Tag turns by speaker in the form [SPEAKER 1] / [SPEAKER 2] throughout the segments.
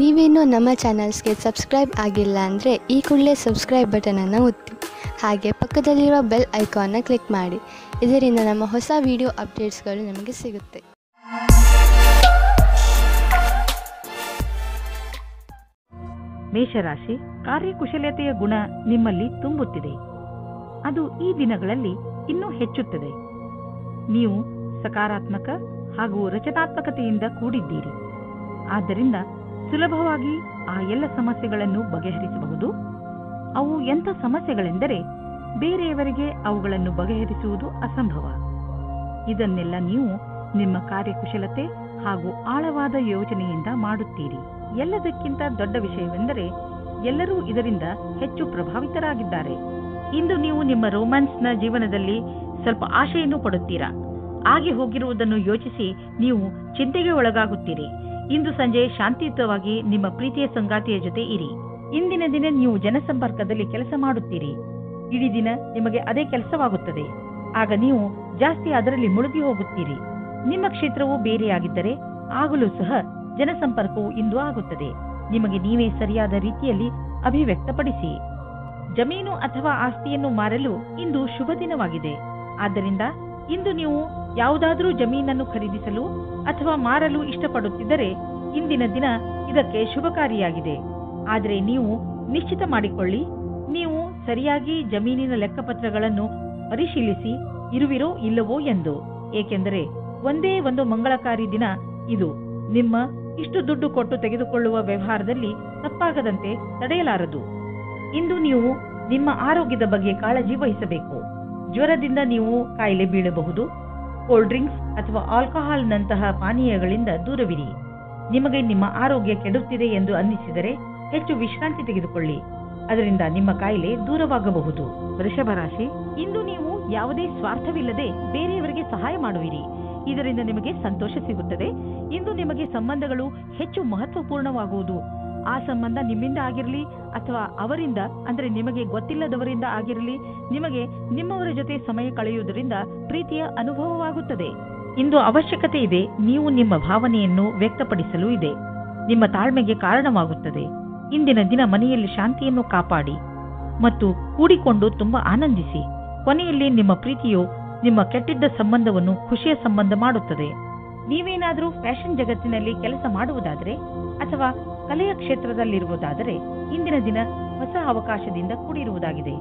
[SPEAKER 1] ನೀವೇನೂ ನಮ್ಮ ಚಾನಲ್ಸ್ಗೆ ಸಬ್ಸ್ಕ್ರೈಬ್ ಆಗಿಲ್ಲ ಅಂದರೆ ಈ ಕೂಡಲೇ ಸಬ್ಸ್ಕ್ರೈಬ್ ಬಟನನ್ನು ಒತ್ತಿ ಹಾಗೆ ಪಕ್ಕದಲ್ಲಿರುವ ಬೆಲ್ ಐಕಾನ್ನ ಕ್ಲಿಕ್ ಮಾಡಿ. ಇದರಿಂದ ನಮ್ಮ ಹೊಸ ವಿಡಿಯೋ ಅಪ್ಡೇಟ್ಸ್ಗಳು ನಿಮಗೆ ಸಿಗುತ್ತೆ.
[SPEAKER 2] ಮೇಷರಾಶಿ, ಕಾರ್ಯಕುಶಲತೆಯ ಗುಣ ನಿಮ್ಮಲ್ಲಿ ತುಂಬುತ್ತಿದೆ. ಅದು ಈ ದಿನಗಳಲ್ಲಿ ಇನ್ನೂ ಹೆಚ್ಚುತ್ತದೆ. ನೀವು ಸಕಾರಾತ್ಮಕ ಹಾಗೂ ರಚನಾತ್ಮಕತೆಯಿಂದ ಕೂಡಿದ್ದೀರಿ. ಆದ್ದರಿಂದ ಸುಲಭವಾಗಿ ಆ ಎಲ್ಲ ಸಮಸ್ಯೆಗಳನ್ನು ಬಗೆಹರಿಸಬಹುದು. ಅವು ಎಂಥ ಸಮಸ್ಯೆಗಳೆಂದರೆ ಬೇರೆಯವರಿಗೆ ಅವುಗಳನ್ನು ಬಗೆಹರಿಸುವುದು ಅಸಂಭವ. ಇದನ್ನೆಲ್ಲ ನೀವು ನಿಮ್ಮ ಕಾರ್ಯಕುಶಲತೆ ಹಾಗೂ ಆಳವಾದ ಯೋಚನೆಯಿಂದ ಮಾಡುತ್ತೀರಿ. ಎಲ್ಲದಕ್ಕಿಂತ ದೊಡ್ಡ ವಿಷಯವೆಂದರೆ ಎಲ್ಲರೂ ಇದರಿಂದ ಹೆಚ್ಚು ಪ್ರಭಾವಿತರಾಗಿದ್ದಾರೆ. ಇಂದು ನೀವು ನಿಮ್ಮ ರೋಮ್ಯಾನ್ಸ್ನ ಜೀವನದಲ್ಲಿ ಸ್ವಲ್ಪ ಆಶೆಯನ್ನು ಪಡುತ್ತೀರಾ. ಆಗಿ ಹೋಗಿರುವುದನ್ನು ಯೋಚಿಸಿ ನೀವು ಚಿಂತೆಗೆ ಒಳಗಾಗುತ್ತೀರಿ. ಇಂದು ಸಂಜೆ ಶಾಂತಿಯುತವಾಗಿ ನಿಮ್ಮ ಪ್ರೀತಿಯ ಸಂಗಾತಿಯ ಜೊತೆ ಇರಿ. ಇಂದಿನ ದಿನ ನೀವು ಜನಸಂಪರ್ಕದಲ್ಲಿ ಕೆಲಸ ಮಾಡುತ್ತೀರಿ. ಇಡೀ ದಿನ ನಿಮಗೆ ಅದೇ ಕೆಲಸವಾಗುತ್ತದೆ. ಆಗ ನೀವು ಜಾಸ್ತಿ ಅದರಲ್ಲಿ ಮುಳುಗಿ ಹೋಗುತ್ತೀರಿ. ನಿಮ್ಮ ಕ್ಷೇತ್ರವು ಬೇರೆಯಾಗಿದ್ದರೆ ಆಗಲೂ ಸಹ ಜನಸಂಪರ್ಕವು ಇಂದು ಆಗುತ್ತದೆ. ನಿಮಗೆ ನೀವೇ ಸರಿಯಾದ ರೀತಿಯಲ್ಲಿ ಅಭಿವ್ಯಕ್ತಪಡಿಸಿ. ಜಮೀನು ಅಥವಾ ಆಸ್ತಿಯನ್ನು ಮಾರಲು ಇಂದು ಶುಭ ದಿನವಾಗಿದೆ. ಆದ್ದರಿಂದ ಇಂದು ನೀವು ಯಾವುದಾದರೂ ಜಮೀನನ್ನು ಖರೀದಿಸಲು ಅಥವಾ ಮಾರಲು ಇಷ್ಟಪಡುತ್ತಿದ್ದರೆ ಇಂದಿನ ದಿನ ಇದಕ್ಕೆ ಶುಭಕಾರಿಯಾಗಿದೆ. ಆದರೆ ನೀವು ನಿಶ್ಚಿತ ಮಾಡಿಕೊಳ್ಳಿ, ನೀವು ಸರಿಯಾಗಿ ಜಮೀನಿನ ಲೆಕ್ಕಪತ್ರಗಳನ್ನು ಪರಿಶೀಲಿಸಿ ಇರುವಿರೋ ಇಲ್ಲವೋ ಎಂದು. ಏಕೆಂದರೆ ಒಂದೇ ಒಂದು ಮಂಗಳಕಾರಿ ದಿನ ಇದು. ನಿಮ್ಮ ಇಷ್ಟು ದುಡ್ಡು ಕೊಟ್ಟು ತೆಗೆದುಕೊಳ್ಳುವ ವ್ಯವಹಾರದಲ್ಲಿ ತಪ್ಪಾಗದಂತೆ ತಡೆಯಲಾರದು. ಇಂದು ನೀವು ನಿಮ್ಮ ಆರೋಗ್ಯದ ಬಗ್ಗೆ ಕಾಳಜಿ ವಹಿಸಬೇಕು. ಜ್ವರದಿಂದ ನೀವು ಕಾಯಿಲೆ ಬೀಳಬಹುದು. ಕೋಲ್ಡ್ ಡ್ರಿಂಕ್ಸ್ ಅಥವಾ ಆಲ್ಕೋಹಾಲ್ನಂತಹ ಪಾನೀಯಗಳಿಂದ ದೂರವಿರಿ. ನಿಮಗೆ ನಿಮ್ಮ ಆರೋಗ್ಯ ಕೆಡುತ್ತಿದೆ ಎಂದು ಅನ್ನಿಸಿದರೆ ಹೆಚ್ಚು ವಿಶ್ರಾಂತಿ ತೆಗೆದುಕೊಳ್ಳಿ. ಅದರಿಂದ ನಿಮ್ಮ ಕಾಯಿಲೆ ದೂರವಾಗಬಹುದು. ವೃಷಭ ರಾಶಿ, ಇಂದು ನೀವು ಯಾವುದೇ ಸ್ವಾರ್ಥವಿಲ್ಲದೆ ಬೇರೆಯವರಿಗೆ ಸಹಾಯ ಮಾಡುವಿರಿ. ಇದರಿಂದ ನಿಮಗೆ ಸಂತೋಷ ಸಿಗುತ್ತದೆ. ಇಂದು ನಿಮಗೆ ಸಂಬಂಧಗಳು ಹೆಚ್ಚು ಮಹತ್ವಪೂರ್ಣವಾಗುವುದು. ಆ ಸಂಬಂಧ ನಿಮ್ಮಿಂದ ಆಗಿರಲಿ ಅಥವಾ ಅವರಿಂದ, ಅಂದರೆ ನಿಮಗೆ ಗೊತ್ತಿಲ್ಲದವರಿಂದ ಆಗಿರಲಿ, ನಿಮಗೆ ನಿಮ್ಮವರ ಜೊತೆ ಸಮಯ ಕಳೆಯುವುದರಿಂದ ಪ್ರೀತಿಯ ಅನುಭವವಾಗುತ್ತದೆ. ಇಂದು ಅವಶ್ಯಕತೆ ಇದೆ. ನೀವು ನಿಮ್ಮ ಭಾವನೆಯನ್ನು ವ್ಯಕ್ತಪಡಿಸಲು ಇದೆ. ನಿಮ್ಮ ತಾಳ್ಮೆಗೆ ಕಾರಣವಾಗುತ್ತದೆ. ಇಂದಿನ ದಿನ ಮನೆಯಲ್ಲಿ ಶಾಂತಿಯನ್ನು ಕಾಪಾಡಿ ಮತ್ತು ಕೂಡಿಕೊಂಡು ತುಂಬಾ ಆನಂದಿಸಿ. ಕೊನೆಯಲ್ಲಿ ನಿಮ್ಮ ಪ್ರೀತಿಯು ನಿಮ್ಮ ಕೆಟ್ಟಿದ್ದ ಸಂಬಂಧವನ್ನು ಖುಷಿಯ ಸಂಬಂಧ ಮಾಡುತ್ತದೆ. ನೀವೇನಾದರೂ ಫ್ಯಾಷನ್ ಜಗತ್ತಿನಲ್ಲಿ ಕೆಲಸ ಮಾಡುವುದಾದರೆ ಅಥವಾ ಕಲೆಯ ಕ್ಷೇತ್ರದಲ್ಲಿರುವುದಾದರೆ ಇಂದಿನ ದಿನ ಹೊಸ ಅವಕಾಶದಿಂದ ಕೂಡಿರುವುದಾಗಿದೆ.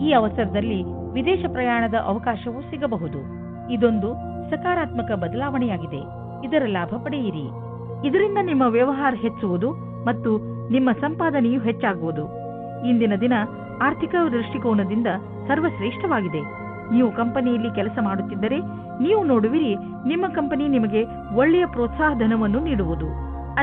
[SPEAKER 2] ಈ ಅವಸರದಲ್ಲಿ ವಿದೇಶ ಪ್ರಯಾಣದ ಅವಕಾಶವೂ ಸಿಗಬಹುದು. ಇದೊಂದು ಸಕಾರಾತ್ಮಕ ಬದಲಾವಣೆಯಾಗಿದೆ. ಇದರ ಲಾಭ ಪಡೆಯಿರಿ. ಇದರಿಂದ ನಿಮ್ಮ ವ್ಯವಹಾರ ಹೆಚ್ಚುವುದು ಮತ್ತು ನಿಮ್ಮ ಸಂಪಾದನೆಯು ಹೆಚ್ಚಾಗುವುದು. ಇಂದಿನ ದಿನ ಆರ್ಥಿಕ ದೃಷ್ಟಿಕೋನದಿಂದ ಸರ್ವಶ್ರೇಷ್ಠವಾಗಿದೆ. ನೀವು ಕಂಪನಿಯಲ್ಲಿ ಕೆಲಸ ಮಾಡುತ್ತಿದ್ದರೆ ನೀವು ನೋಡುವಿರಿ, ನಿಮ್ಮ ಕಂಪನಿ ನಿಮಗೆ ಒಳ್ಳೆಯ ಪ್ರೋತ್ಸಾಹ ಧನವನ್ನು ನೀಡುವುದು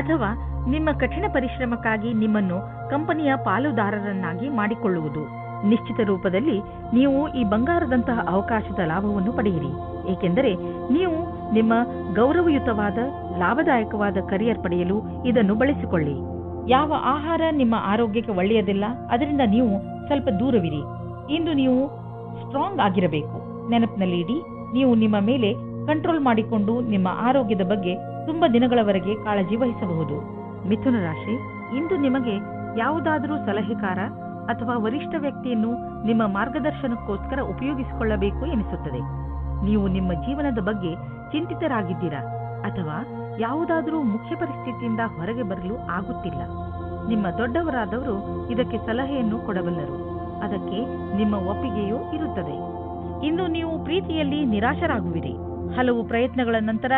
[SPEAKER 2] ಅಥವಾ ನಿಮ್ಮ ಕಠಿಣ ಪರಿಶ್ರಮಕ್ಕಾಗಿ ನಿಮ್ಮನ್ನು ಕಂಪನಿಯ ಪಾಲುದಾರರನ್ನಾಗಿ ಮಾಡಿಕೊಳ್ಳುವುದು. ನಿಶ್ಚಿತ ರೂಪದಲ್ಲಿ ನೀವು ಈ ಬಂಗಾರದಂತಹ ಅವಕಾಶದ ಲಾಭವನ್ನು ಪಡೆಯಿರಿ. ಏಕೆಂದರೆ ನೀವು ನಿಮ್ಮ ಗೌರವಯುತವಾದ ಲಾಭದಾಯಕವಾದ ಕರಿಯರ್ ಪಡೆಯಲು ಇದನ್ನು ಬಳಸಿಕೊಳ್ಳಿ. ಯಾವ ಆಹಾರ ನಿಮ್ಮ ಆರೋಗ್ಯಕ್ಕೆ ಒಳ್ಳೆಯದಿಲ್ಲ, ಅದರಿಂದ ನೀವು ಸ್ವಲ್ಪ ದೂರವಿರಿ. ಇಂದು ನೀವು ಸ್ಟ್ರಾಂಗ್ ಆಗಿರಬೇಕು. ನೆನಪಿನಲ್ಲಿ ಇಡಿ, ನೀವು ನಿಮ್ಮ ಮೇಲೆ ಕಂಟ್ರೋಲ್ ಮಾಡಿಕೊಂಡು ನಿಮ್ಮ ಆರೋಗ್ಯದ ಬಗ್ಗೆ ತುಂಬಾ ದಿನಗಳವರೆಗೆ ಕಾಳಜಿ ವಹಿಸಬಹುದು. ಮಿಥುನ ರಾಶಿ, ಇಂದು ನಿಮಗೆ ಯಾವುದಾದರೂ ಸಲಹೆಗಾರ ಅಥವಾ ವರಿಷ್ಠ ವ್ಯಕ್ತಿಯನ್ನು ನಿಮ್ಮ ಮಾರ್ಗದರ್ಶನಕ್ಕೋಸ್ಕರ ಉಪಯೋಗಿಸಿಕೊಳ್ಳಬೇಕು ಎನಿಸುತ್ತದೆ. ನೀವು ನಿಮ್ಮ ಜೀವನದ ಬಗ್ಗೆ ಚಿಂತಿತರಾಗಿದ್ದೀರಾ ಅಥವಾ ಯಾವುದಾದರೂ ಮುಖ್ಯ ಪರಿಸ್ಥಿತಿಯಿಂದ ಹೊರಗೆ ಬರಲು ಆಗುತ್ತಿಲ್ಲ. ನಿಮ್ಮ ದೊಡ್ಡವರಾದವರು ಇದಕ್ಕೆ ಸಲಹೆಯನ್ನು ಕೊಡಬಲ್ಲರು. ಅದಕ್ಕೆ ನಿಮ್ಮ ಒಪ್ಪಿಗೆಯೂ ಇರುತ್ತದೆ. ಇಂದು ನೀವು ಪ್ರೀತಿಯಲ್ಲಿ ನಿರಾಶರಾಗುವಿರಿ. ಹಲವು ಪ್ರಯತ್ನಗಳ ನಂತರ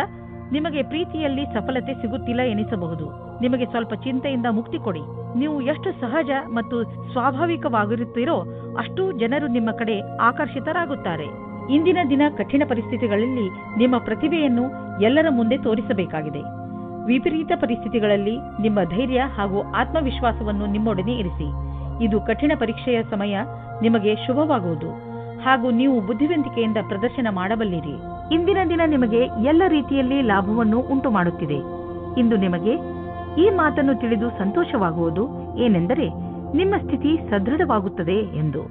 [SPEAKER 2] ನಿಮಗೆ ಪ್ರೀತಿಯಲ್ಲಿ ಸಫಲತೆ ಸಿಗುತ್ತಿಲ್ಲ ಎನಿಸಬಹುದು. ನಿಮಗೆ ಸ್ವಲ್ಪ ಚಿಂತೆಯಿಂದ ಮುಕ್ತಿ ಕೊಡಿ. ನೀವು ಎಷ್ಟು ಸಹಜ ಮತ್ತು ಸ್ವಾಭಾವಿಕವಾಗಿರುತ್ತೀರೋ ಅಷ್ಟು ಜನರು ನಿಮ್ಮ ಕಡೆ ಆಕರ್ಷಿತರಾಗುತ್ತಾರೆ. ಇಂದಿನ ದಿನ ಕಠಿಣ ಪರಿಸ್ಥಿತಿಗಳಲ್ಲಿ ನಿಮ್ಮ ಪ್ರತಿಭೆಯನ್ನು ಎಲ್ಲರ ಮುಂದೆ ತೋರಿಸಬೇಕಾಗಿದೆ. ವಿಪರೀತ ಪರಿಸ್ಥಿತಿಗಳಲ್ಲಿ ನಿಮ್ಮ ಧೈರ್ಯ ಹಾಗೂ ಆತ್ಮವಿಶ್ವಾಸವನ್ನು ನಿಮ್ಮೊಡನೆ ಇರಿಸಿ. ಇದು ಕಠಿಣ ಪರೀಕ್ಷೆಯ ಸಮಯ. ನಿಮಗೆ ಶುಭವಾಗುವುದು ಹಾಗೂ ನೀವು ಬುದ್ಧಿವಂತಿಕೆಯಿಂದ ಪ್ರದರ್ಶನ ಮಾಡಬಲ್ಲಿರಿ. ಇಂದಿನ ದಿನ ನಿಮಗೆ ಎಲ್ಲ ರೀತಿಯಲ್ಲಿ ಲಾಭವನ್ನು ಉಂಟು ಮಾಡುತ್ತಿದೆ. ಇಂದು ನಿಮಗೆ ಈ ಮಾತನ್ನು ತಿಳಿದು ಸಂತೋಷವಾಗುವುದು ಏನೆಂದರೆ ನಿಮ್ಮ ಸ್ಥಿತಿ ಸದೃಢವಾಗುತ್ತದೆ ಎಂದು.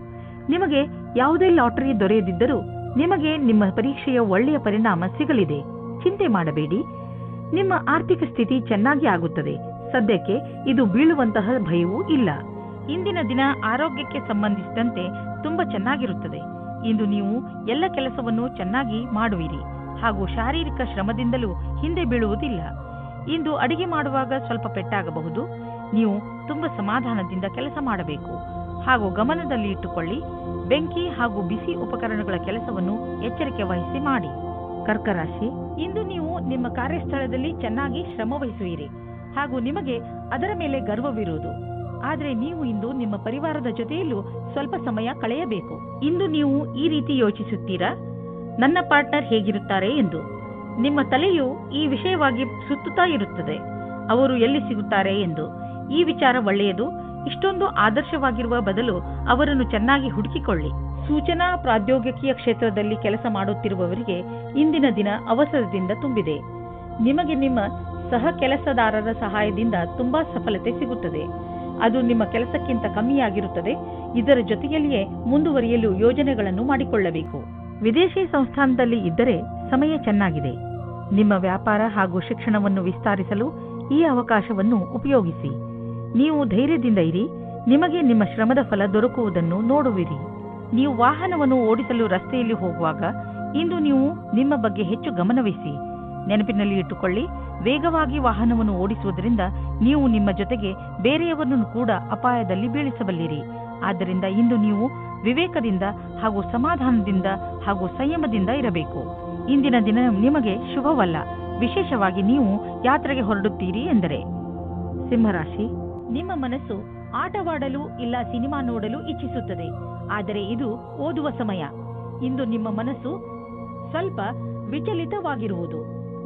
[SPEAKER 2] ನಿಮಗೆ ಯಾವುದೇ ಲಾಟರಿ ದೊರೆಯದಿದ್ದರೂ ನಿಮಗೆ ನಿಮ್ಮ ಪರೀಕ್ಷೆಯ ಒಳ್ಳೆಯ ಪರಿಣಾಮ ಸಿಗಲಿದೆ. ಚಿಂತೆ ಮಾಡಬೇಡಿ. ನಿಮ್ಮ ಆರ್ಥಿಕ ಸ್ಥಿತಿ ಚೆನ್ನಾಗಿ ಆಗುತ್ತದೆ. ಸದ್ಯಕ್ಕೆ ಇದು ಬೀಳುವಂತಹ ಭಯವೂ ಇಲ್ಲ. ಇಂದಿನ ದಿನ ಆರೋಗ್ಯಕ್ಕೆ ಸಂಬಂಧಿಸಿದಂತೆ ತುಂಬಾ ಚೆನ್ನಾಗಿರುತ್ತದೆ. ಇಂದು ನೀವು ಎಲ್ಲ ಕೆಲಸವನ್ನು ಚೆನ್ನಾಗಿ ಮಾಡುವಿರಿ ಹಾಗೂ ಶಾರೀರಿಕ ಶ್ರಮದಿಂದಲೂ ಹಿಂದೆ ಬೀಳುವುದಿಲ್ಲ. ಇಂದು ಅಡಿಗೆ ಮಾಡುವಾಗ ಸ್ವಲ್ಪ ಪೆಟ್ಟಾಗಬಹುದು. ನೀವು ತುಂಬಾ ಸಮಾಧಾನದಿಂದ ಕೆಲಸ ಮಾಡಬೇಕು ಹಾಗೂ ಗಮನದಲ್ಲಿ ಇಟ್ಟುಕೊಳ್ಳಿ. ಬೆಂಕಿ ಹಾಗೂ ಬಿಸಿ ಉಪಕರಣಗಳ ಕೆಲಸವನ್ನು ಎಚ್ಚರಿಕೆ ವಹಿಸಿ ಮಾಡಿ. ಕರ್ಕ ರಾಶಿ, ಇಂದು ನೀವು ನಿಮ್ಮ ಕಾರ್ಯಸ್ಥಳದಲ್ಲಿ ಚೆನ್ನಾಗಿ ಶ್ರಮ ವಹಿಸುವಿರಿ ಹಾಗೂ ನಿಮಗೆ ಅದರ ಮೇಲೆ ಗರ್ವವಿರುವುದು. ಆದರೆ ನೀವು ಇಂದು ನಿಮ್ಮ ಪರಿವಾರದ ಜೊತೆಯಲ್ಲೂ ಸ್ವಲ್ಪ ಸಮಯ ಕಳೆಯಬೇಕು. ಇಂದು ನೀವು ಈ ರೀತಿ ಯೋಚಿಸುತ್ತೀರಾ, ನನ್ನ ಪಾರ್ಟ್ನರ್ ಹೇಗಿರುತ್ತಾರೆ ಎಂದು. ನಿಮ್ಮ ತಲೆಯು ಈ ವಿಷಯವಾಗಿ ಸುತ್ತುತ್ತಾ ಇರುತ್ತದೆ, ಅವರು ಎಲ್ಲಿ ಸಿಗುತ್ತಾರೆ ಎಂದು. ಈ ವಿಚಾರ ಒಳ್ಳೆಯದು. ಇಷ್ಟೊಂದು ಆದರ್ಶವಾಗಿರುವ ಬದಲು ಅವರನ್ನು ಚೆನ್ನಾಗಿ ಹುಡುಕಿಕೊಳ್ಳಿ. ಸೂಚನಾ ಪ್ರೌದ್ಯೋಗಿಕಿಯ ಕ್ಷೇತ್ರದಲ್ಲಿ ಕೆಲಸ ಮಾಡುತ್ತಿರುವವರಿಗೆ ಇಂದಿನ ದಿನ ಅವಸರದಿಂದ ತುಂಬಿದೆ. ನಿಮಗೆ ನಿಮ್ಮ ಸಹ ಕೆಲಸದಾರರ ಸಹಾಯದಿಂದ ತುಂಬಾ ಸಫಲತೆ ಸಿಗುತ್ತದೆ. ಅದು ನಿಮ್ಮ ಕೆಲಸಕ್ಕಿಂತ ಕಮ್ಮಿಯಾಗಿರುತ್ತದೆ. ಇದರ ಜೊತೆಯಲ್ಲಿಯೇ ಮುಂದುವರಿಯಲು ಯೋಜನೆಗಳನ್ನು ಮಾಡಿಕೊಳ್ಳಬೇಕು. ವಿದೇಶಿ ಸಂಸ್ಥಾನದಲ್ಲಿ ಇದ್ದರೆ ಸಮಯ ಚೆನ್ನಾಗಿದೆ. ನಿಮ್ಮ ವ್ಯಾಪಾರ ಹಾಗೂ ಶಿಕ್ಷಣವನ್ನು ವಿಸ್ತರಿಸಲು ಈ ಅವಕಾಶವನ್ನು ಉಪಯೋಗಿಸಿ. ನೀವು ಧೈರ್ಯದಿಂದ ಇರಿ. ನಿಮಗೆ ನಿಮ್ಮ ಶ್ರಮದ ಫಲ ದೊರಕುವುದನ್ನು ನೋಡುವಿರಿ. ನೀವು ವಾಹನವನ್ನು ಓಡಿಸಲು ರಸ್ತೆಯಲ್ಲಿ ಹೋಗುವಾಗ ಇಂದು ನೀವು ನಿಮ್ಮ ಬಗ್ಗೆ ಹೆಚ್ಚು ಗಮನವಹಿಸಿ. ನೆನಪಿನಲ್ಲಿ ಇಟ್ಟುಕೊಳ್ಳಿ, ವೇಗವಾಗಿ ವಾಹನವನ್ನು ಓಡಿಸುವುದರಿಂದ ನೀವು ನಿಮ್ಮ ಜೊತೆಗೆ ಬೇರೆಯವರನ್ನು ಕೂಡ ಅಪಾಯದಲ್ಲಿ ಬೀಳಿಸಬಲ್ಲಿರಿ. ಆದ್ದರಿಂದ ಇಂದು ನೀವು ವಿವೇಕದಿಂದ ಹಾಗೂ ಸಮಾಧಾನದಿಂದ ಹಾಗೂ ಸಂಯಮದಿಂದ ಇರಬೇಕು. ಇಂದಿನ ದಿನ ನಿಮಗೆ ಶುಭವಲ್ಲ, ವಿಶೇಷವಾಗಿ ನೀವು ಯಾತ್ರೆಗೆ ಹೊರಡುತ್ತೀರಿ ಎಂದರೆ. ಸಿಂಹರಾಶಿ, ನಿಮ್ಮ ಮನಸ್ಸು ಆಟವಾಡಲು ಇಲ್ಲ ಸಿನಿಮಾ ನೋಡಲು ಇಚ್ಛಿಸುತ್ತದೆ, ಆದರೆ ಇದು ಓದುವ ಸಮಯ. ಇಂದು ನಿಮ್ಮ ಮನಸ್ಸು ಸ್ವಲ್ಪ ವಿಚಲಿತವಾಗಿರುವುದು.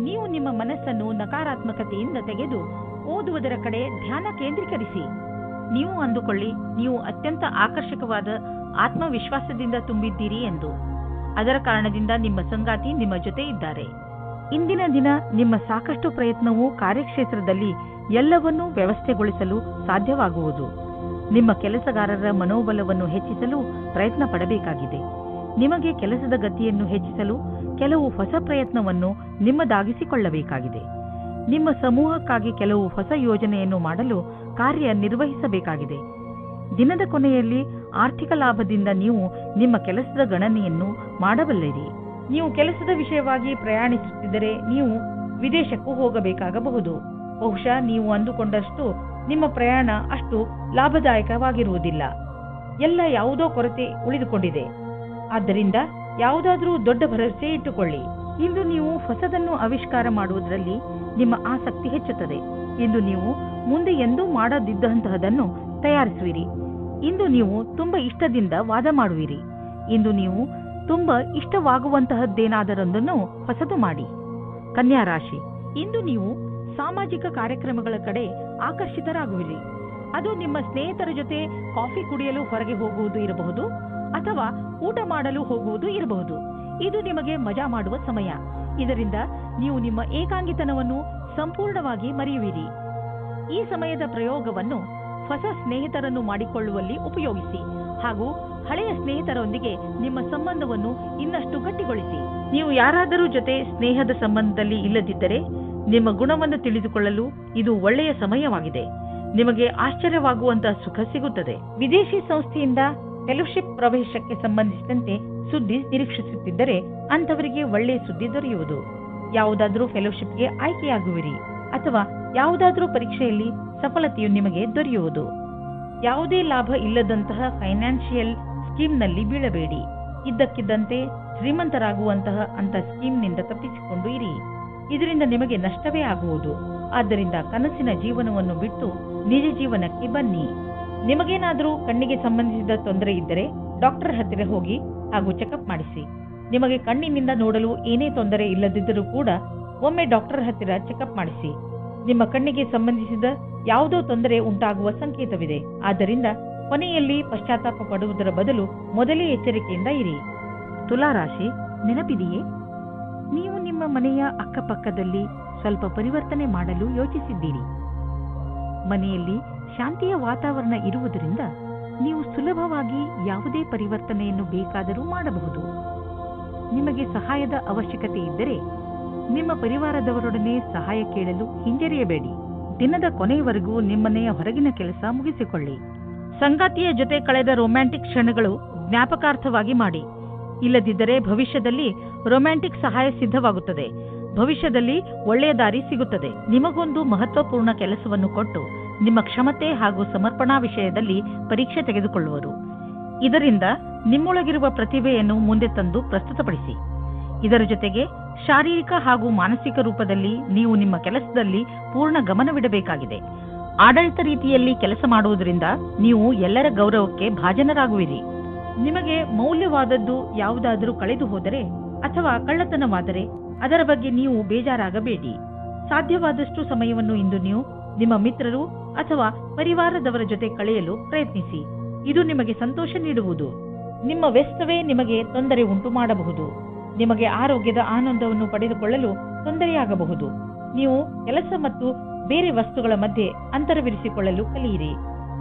[SPEAKER 2] ನೀವು ನಿಮ್ಮ ಮನಸ್ಸನ್ನು ನಕಾರಾತ್ಮಕತೆಯಿಂದ ತೆಗೆದು ಓದುವುದರ ಕಡೆ ಧ್ಯಾನ ಕೇಂದ್ರೀಕರಿಸಿ. ನೀವು ಅಂದುಕೊಳ್ಳಿ, ನೀವು ಅತ್ಯಂತ ಆಕರ್ಷಕವಾದ ಆತ್ಮವಿಶ್ವಾಸದಿಂದ ತುಂಬಿದ್ದೀರಿ ಎಂದು. ಅದರ ಕಾರಣದಿಂದ ನಿಮ್ಮ ಸಂಗಾತಿ ನಿಮ್ಮ ಜೊತೆ ಇದ್ದಾರೆ. ಇಂದಿನ ದಿನ ನಿಮ್ಮ ಸಾಕಷ್ಟು ಪ್ರಯತ್ನವು ಕಾರ್ಯಕ್ಷೇತ್ರದಲ್ಲಿ ಎಲ್ಲವನ್ನೂ ವ್ಯವಸ್ಥೆಗೊಳಿಸಲು ಸಾಧ್ಯವಾಗುವುದು. ನಿಮ್ಮ ಕೆಲಸಗಾರರ ಮನೋಬಲವನ್ನು ಹೆಚ್ಚಿಸಲು ಪ್ರಯತ್ನ ಪಡಬೇಕಾಗಿದೆ. ನಿಮಗೆ ಕೆಲಸದ ಗತಿಯನ್ನು ಹೆಚ್ಚಿಸಲು ಕೆಲವು ಹೊಸ ಪ್ರಯತ್ನವನ್ನು ನಿಮ್ಮದಾಗಿಸಿಕೊಳ್ಳಬೇಕಾಗಿದೆ. ನಿಮ್ಮ ಸಮೂಹಕ್ಕಾಗಿ ಕೆಲವು ಹೊಸ ಯೋಜನೆಯನ್ನು ಮಾಡಲು ಕಾರ್ಯನಿರ್ವಹಿಸಬೇಕಾಗಿದೆ. ದಿನದ ಕೊನೆಯಲ್ಲಿ ಆರ್ಥಿಕ ಲಾಭದಿಂದ ನೀವು ನಿಮ್ಮ ಕೆಲಸದ ಗಣನೆಯನ್ನು ಮಾಡಬಲ್ಲಿರಿ. ನೀವು ಕೆಲಸದ ವಿಷಯವಾಗಿ ಪ್ರಯಾಣಿಸುತ್ತಿದ್ದರೆ ನೀವು ವಿದೇಶಕ್ಕೂ ಹೋಗಬೇಕಾಗಬಹುದು. ಬಹುಶಃ ನೀವು ಅಂದುಕೊಂಡಷ್ಟು ನಿಮ್ಮ ಪ್ರಯಾಣ ಅಷ್ಟು ಲಾಭದಾಯಕವಾಗಿರುವುದಿಲ್ಲ. ಎಲ್ಲ ಯಾವುದೋ ಕೊರತೆ ಉಳಿದುಕೊಂಡಿದೆ. ಆದ್ದರಿಂದ ಯಾವುದಾದ್ರೂ ದೊಡ್ಡ ಭರವಸೆ ಇಟ್ಟುಕೊಳ್ಳಿ. ಇಂದು ನೀವು ಹೊಸದನ್ನು ಆವಿಷ್ಕಾರ ಮಾಡುವುದರಲ್ಲಿ ನಿಮ್ಮ ಆಸಕ್ತಿ ಹೆಚ್ಚುತ್ತದೆ. ಇಂದು ನೀವು ಮುಂದೆ ಎಂದೂ ಮಾಡದಿದ್ದಂತಹದನ್ನು ತಯಾರಿಸುವಿರಿ. ಇಂದು ನೀವು ತುಂಬಾ ಇಷ್ಟದಿಂದ ವಾದ ಮಾಡುವಿರಿ. ಇಂದು ನೀವು ತುಂಬಾ ಇಷ್ಟವಾಗುವಂತಹದ್ದೇನಾದರೊಂದನ್ನು ಹೊಸದು ಮಾಡಿ. ಕನ್ಯಾ ರಾಶಿ, ಇಂದು ನೀವು ಸಾಮಾಜಿಕ ಕಾರ್ಯಕ್ರಮಗಳ ಕಡೆ ಆಕರ್ಷಿತರಾಗುವಿರಿ. ಅದು ನಿಮ್ಮ ಸ್ನೇಹಿತರ ಜೊತೆ ಕಾಫಿ ಕುಡಿಯಲು ಹೊರಗೆ ಹೋಗುವುದು ಇರಬಹುದು ಅಥವಾ ಊಟ ಮಾಡಲು ಹೋಗುವುದು ಇರಬಹುದು. ಇದು ನಿಮಗೆ ಮಜಾ ಮಾಡುವ ಸಮಯ. ಇದರಿಂದ ನೀವು ನಿಮ್ಮ ಏಕಾಂಗಿತನವನ್ನು ಸಂಪೂರ್ಣವಾಗಿ ಮರೆಯುವಿರಿ. ಈ ಸಮಯದ ಪ್ರಯೋಗವನ್ನು ಹೊಸ ಸ್ನೇಹಿತರನ್ನು ಮಾಡಿಕೊಳ್ಳುವಲ್ಲಿ ಉಪಯೋಗಿಸಿ ಹಾಗೂ ಹಳೆಯ ಸ್ನೇಹಿತರೊಂದಿಗೆ ನಿಮ್ಮ ಸಂಬಂಧವನ್ನು ಇನ್ನಷ್ಟು ಗಟ್ಟಿಗೊಳಿಸಿ. ನೀವು ಯಾರಾದರೂ ಜೊತೆ ಸ್ನೇಹದ ಸಂಬಂಧದಲ್ಲಿ ಇಲ್ಲದಿದ್ದರೆ ನಿಮ್ಮ ಗುಣವನ್ನು ತಿಳಿದುಕೊಳ್ಳಲು ಇದು ಒಳ್ಳೆಯ ಸಮಯವಾಗಿದೆ. ನಿಮಗೆ ಆಶ್ಚರ್ಯವಾಗುವಂತಹ ಸುಖ ಸಿಗುತ್ತದೆ. ವಿದೇಶಿ ಸಂಸ್ಥೆಯಿಂದ ಫೆಲೋಶಿಪ್ ಪ್ರವೇಶಕ್ಕೆ ಸಂಬಂಧಿಸಿದಂತೆ ಸುದ್ದಿ ನಿರೀಕ್ಷಿಸುತ್ತಿದ್ದರೆ ಅಂಥವರಿಗೆ ಒಳ್ಳೆಯ ಸುದ್ದಿ ದೊರೆಯುವುದು. ಯಾವುದಾದ್ರೂ ಫೆಲೋಶಿಪ್ಗೆ ಆಯ್ಕೆಯಾಗುವಿರಿ ಅಥವಾ ಯಾವುದಾದ್ರೂ ಪರೀಕ್ಷೆಯಲ್ಲಿ ಸಫಲತೆಯು ನಿಮಗೆ ದೊರೆಯುವುದು. ಯಾವುದೇ ಲಾಭ ಇಲ್ಲದಂತಹ ಫೈನಾನ್ಷಿಯಲ್ ಸ್ಕೀಮ್ನಲ್ಲಿ ಬೀಳಬೇಡಿ. ಇದ್ದಕ್ಕಿದ್ದಂತೆ ಶ್ರೀಮಂತರಾಗುವಂತಹ ಅಂತ ಸ್ಕೀಮ್ನಿಂದ ತಪ್ಪಿಸಿಕೊಂಡು ಇರಿ. ಇದರಿಂದ ನಿಮಗೆ ನಷ್ಟವೇ ಆಗುವುದು. ಆದ್ದರಿಂದ ಕನಸಿನ ಜೀವನವನ್ನು ಬಿಟ್ಟು ನಿಜ ಜೀವನಕ್ಕೆ ಬನ್ನಿ. ನಿಮಗೇನಾದರೂ ಕಣ್ಣಿಗೆ ಸಂಬಂಧಿಸಿದ ತೊಂದರೆ ಇದ್ದರೆ ಡಾಕ್ಟರ್ ಹತ್ತಿರ ಹೋಗಿ ಹಾಗೂ ಚೆಕಪ್ ಮಾಡಿಸಿ. ನಿಮಗೆ ಕಣ್ಣಿನಿಂದ ನೋಡಲು ಏನೇ ತೊಂದರೆ ಇಲ್ಲದಿದ್ದರೂ ಕೂಡ ಒಮ್ಮೆ ಡಾಕ್ಟರ್ ಹತ್ತಿರ ಚೆಕಪ್ ಮಾಡಿಸಿ. ನಿಮ್ಮ ಕಣ್ಣಿಗೆ ಸಂಬಂಧಿಸಿದ ಯಾವುದೋ ತೊಂದರೆ ಉಂಟಾಗುವ ಸಂಕೇತವಿದೆ. ಆದ್ದರಿಂದ ಕೊನೆಯಲ್ಲಿ ಪಶ್ಚಾತ್ತಾಪ ಪಡುವುದರ ಬದಲು ಮೊದಲೇ ಎಚ್ಚರಿಕೆಯಿಂದ ಇರಿ. ತುಲಾರಾಶಿ, ನೆನಪಿದೆಯೇ, ನೀವು ನಿಮ್ಮ ಮನೆಯ ಅಕ್ಕಪಕ್ಕದಲ್ಲಿ ಸ್ವಲ್ಪ ಪರಿವರ್ತನೆ ಮಾಡಲು ಯೋಚಿಸಿದ್ದೀರಿ. ಮನೆಯಲ್ಲಿ ಶಾಂತಿಯ ವಾತಾವರಣ ಇರುವುದರಿಂದ ನೀವು ಸುಲಭವಾಗಿ ಯಾವುದೇ ಪರಿವರ್ತನೆಯನ್ನು ಬೇಕಾದರೂ ಮಾಡಬಹುದು. ನಿಮಗೆ ಸಹಾಯದ ಅವಶ್ಯಕತೆ ಇದ್ದರೆ ನಿಮ್ಮ ಪರಿವಾರದವರೊಡನೆ ಸಹಾಯ ಕೇಳಲು ಹಿಂಜರಿಯಬೇಡಿ. ದಿನದ ಕೊನೆಯವರೆಗೂ ನಿಮ್ಮನೆಯ ಹೊರಗಿನ ಕೆಲಸ ಮುಗಿಸಿಕೊಳ್ಳಿ. ಸಂಗಾತಿಯ ಜೊತೆ ಕಳೆದ ರೊಮ್ಯಾಂಟಿಕ್ ಕ್ಷಣಗಳು ಜ್ಞಾಪಕಾರ್ಥವಾಗಿ ಮಾಡಿ. ಇಲ್ಲದಿದ್ದರೆ ಭವಿಷ್ಯದಲ್ಲಿ ರೊಮ್ಯಾಂಟಿಕ್ ಸಹಾಯ ಸಿದ್ಧವಾಗುತ್ತದೆ. ಭವಿಷ್ಯದಲ್ಲಿ ಒಳ್ಳೆಯ ದಾರಿ ಸಿಗುತ್ತದೆ. ನಿಮಗೊಂದು ಮಹತ್ವಪೂರ್ಣ ಕೆಲಸವನ್ನು ಕೊಟ್ಟು ನಿಮ್ಮ ಕ್ಷಮತೆ ಹಾಗೂ ಸಮರ್ಪಣಾ ವಿಷಯದಲ್ಲಿ ಪರೀಕ್ಷೆ ತೆಗೆದುಕೊಳ್ಳುವರು. ಇದರಿಂದ ನಿಮ್ಮೊಳಗಿರುವ ಪ್ರತಿಭೆಯನ್ನು ಮುಂದೆ ತಂದು ಪ್ರಸ್ತುತಪಡಿಸಿ. ಇದರ ಜೊತೆಗೆ ಶಾರೀರಿಕ ಹಾಗೂ ಮಾನಸಿಕ ರೂಪದಲ್ಲಿ ನೀವು ನಿಮ್ಮ ಕೆಲಸದಲ್ಲಿ ಪೂರ್ಣ ಗಮನವಿಡಬೇಕಾಗಿದೆ. ಆಡಳಿತ ರೀತಿಯಲ್ಲಿ ಕೆಲಸ ಮಾಡುವುದರಿಂದ ನೀವು ಎಲ್ಲರ ಗೌರವಕ್ಕೆ ಭಾಜನರಾಗುವಿರಿ. ನಿಮಗೆ ಮೌಲ್ಯವಾದದ್ದು ಯಾವುದಾದರೂ ಕಳೆದು ಹೋದರೆ ಅಥವಾ ಕಳ್ಳತನವಾದರೆ ಅದರ ಬಗ್ಗೆ ನೀವು ಬೇಜಾರಾಗಬೇಡಿ. ಸಾಧ್ಯವಾದಷ್ಟು ಸಮಯವನ್ನು ಇಂದು ನೀವು ನಿಮ್ಮ ಮಿತ್ರರು ಅಥವಾ ಪರಿವಾರದವರ ಜೊತೆ ಕಳೆಯಲು ಪ್ರಯತ್ನಿಸಿ. ಇದು ನಿಮಗೆ ಸಂತೋಷ ನೀಡುವುದು. ನಿಮ್ಮ ವ್ಯಸ್ತವೇ ನಿಮಗೆ ತೊಂದರೆ ಉಂಟು ಮಾಡಬಹುದು. ನಿಮಗೆ ಆರೋಗ್ಯದ ಆನಂದವನ್ನು ಪಡೆದುಕೊಳ್ಳಲು ತೊಂದರೆಯಾಗಬಹುದು. ನೀವು ಕೆಲಸ ಮತ್ತು ಬೇರೆ ವಸ್ತುಗಳ ಮಧ್ಯೆ ಅಂತರವಿರಿಸಿಕೊಳ್ಳಲು ಕಲಿಯಿರಿ.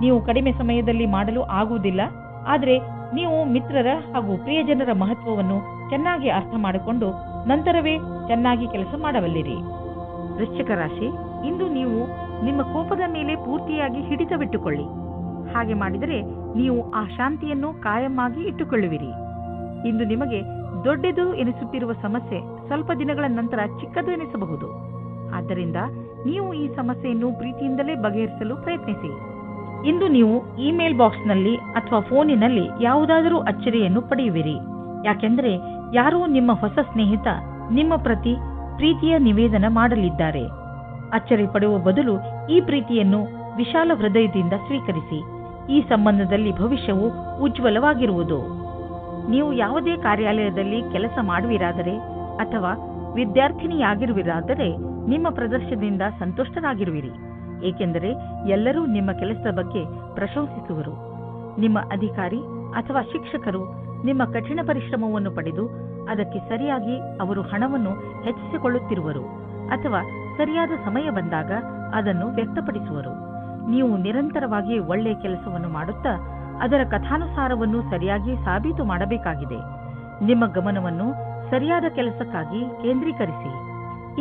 [SPEAKER 2] ನೀವು ಕಡಿಮೆ ಸಮಯದಲ್ಲಿ ಮಾಡಲು ಆಗುವುದಿಲ್ಲ, ಆದರೆ ನೀವು ಮಿತ್ರರ ಹಾಗೂ ಪ್ರಿಯಜನರ ಮಹತ್ವವನ್ನು ಚೆನ್ನಾಗಿ ಅರ್ಥ ಮಾಡಿಕೊಂಡು ನಂತರವೇ ಚೆನ್ನಾಗಿ ಕೆಲಸ ಮಾಡಬಲ್ಲಿರಿ. ವೃಶ್ಚಿಕ ರಾಶಿ, ಇಂದು ನೀವು ನಿಮ್ಮ ಕೋಪದ ಮೇಲೆ ಪೂರ್ತಿಯಾಗಿ ಹಿಡಿತವಿಟ್ಟುಕೊಳ್ಳಿ. ಹಾಗೆ ಮಾಡಿದರೆ ನೀವು ಆ ಶಾಂತಿಯನ್ನು ಕಾಯಮಾಗಿ ಇಟ್ಟುಕೊಳ್ಳುವಿರಿ. ಇಂದು ನಿಮಗೆ ದೊಡ್ಡದು ಎನಿಸುತ್ತಿರುವ ಸಮಸ್ಯೆ ಸ್ವಲ್ಪ ದಿನಗಳ ನಂತರ ಚಿಕ್ಕದು ಎನಿಸಬಹುದು. ಆದ್ದರಿಂದ ನೀವು ಈ ಸಮಸ್ಯೆಯನ್ನು ಪ್ರೀತಿಯಿಂದಲೇ ಬಗೆಹರಿಸಲು ಪ್ರಯತ್ನಿಸಿ. ಇಂದು ನೀವು ಇಮೇಲ್ ಬಾಕ್ಸ್ನಲ್ಲಿ ಅಥವಾ ಫೋನಿನಲ್ಲಿ ಯಾವುದಾದರೂ ಅಚ್ಚರಿಯನ್ನು ಪಡೆಯುವಿರಿ. ಯಾಕೆಂದರೆ ಯಾರೋ ನಿಮ್ಮ ಹೊಸ ಸ್ನೇಹಿತ ನಿಮ್ಮ ಪ್ರತಿ ಪ್ರೀತಿಯ ನಿವೇದನ ಮಾಡಲಿದ್ದಾರೆ. ಅಚ್ಚರಿ ಪಡುವ ಬದಲು ಈ ಪ್ರೀತಿಯನ್ನು ವಿಶಾಲ ಹೃದಯದಿಂದ ಸ್ವೀಕರಿಸಿ. ಈ ಸಂಬಂಧದಲ್ಲಿ ಭವಿಷ್ಯವು ಉಜ್ವಲವಾಗಿರುವುದು. ನೀವು ಯಾವುದೇ ಕಾರ್ಯಾಲಯದಲ್ಲಿ ಕೆಲಸ ಮಾಡುವಿರಾದರೆ ಅಥವಾ ವಿದ್ಯಾರ್ಥಿನಿಯಾಗಿರುವಿರಾದರೆ ನಿಮ್ಮ ಪ್ರದರ್ಶನದಿಂದ ಸಂತುಷ್ಟರಾಗಿರುವಿರಿ. ಏಕೆಂದರೆ ಎಲ್ಲರೂ ನಿಮ್ಮ ಕೆಲಸದ ಬಗ್ಗೆ ಪ್ರಶಂಸಿಸುವರು. ನಿಮ್ಮ ಅಧಿಕಾರಿ ಅಥವಾ ಶಿಕ್ಷಕರು ನಿಮ್ಮ ಕಠಿಣ ಪರಿಶ್ರಮವನ್ನು ಪಡೆದು ಅದಕ್ಕೆ ಸರಿಯಾಗಿ ಅವರು ಹಣವನ್ನು ಹೆಚ್ಚಿಸಿಕೊಳ್ಳುತ್ತಿರುವರು ಅಥವಾ ಸರಿಯಾದ ಸಮಯ ಬಂದಾಗ ಅದನ್ನು ವ್ಯಕ್ತಪಡಿಸುವರು. ನೀವು ನಿರಂತರವಾಗಿ ಒಳ್ಳೆಯ ಕೆಲಸವನ್ನು ಮಾಡುತ್ತಾ ಅದರ ಕಥಾನುಸಾರವನ್ನು ಸರಿಯಾಗಿ ಸಾಬೀತು ಮಾಡಬೇಕಾಗಿದೆ. ನಿಮ್ಮ ಗಮನವನ್ನು ಸರಿಯಾದ ಕೆಲಸಕ್ಕಾಗಿ ಕೇಂದ್ರೀಕರಿಸಿ.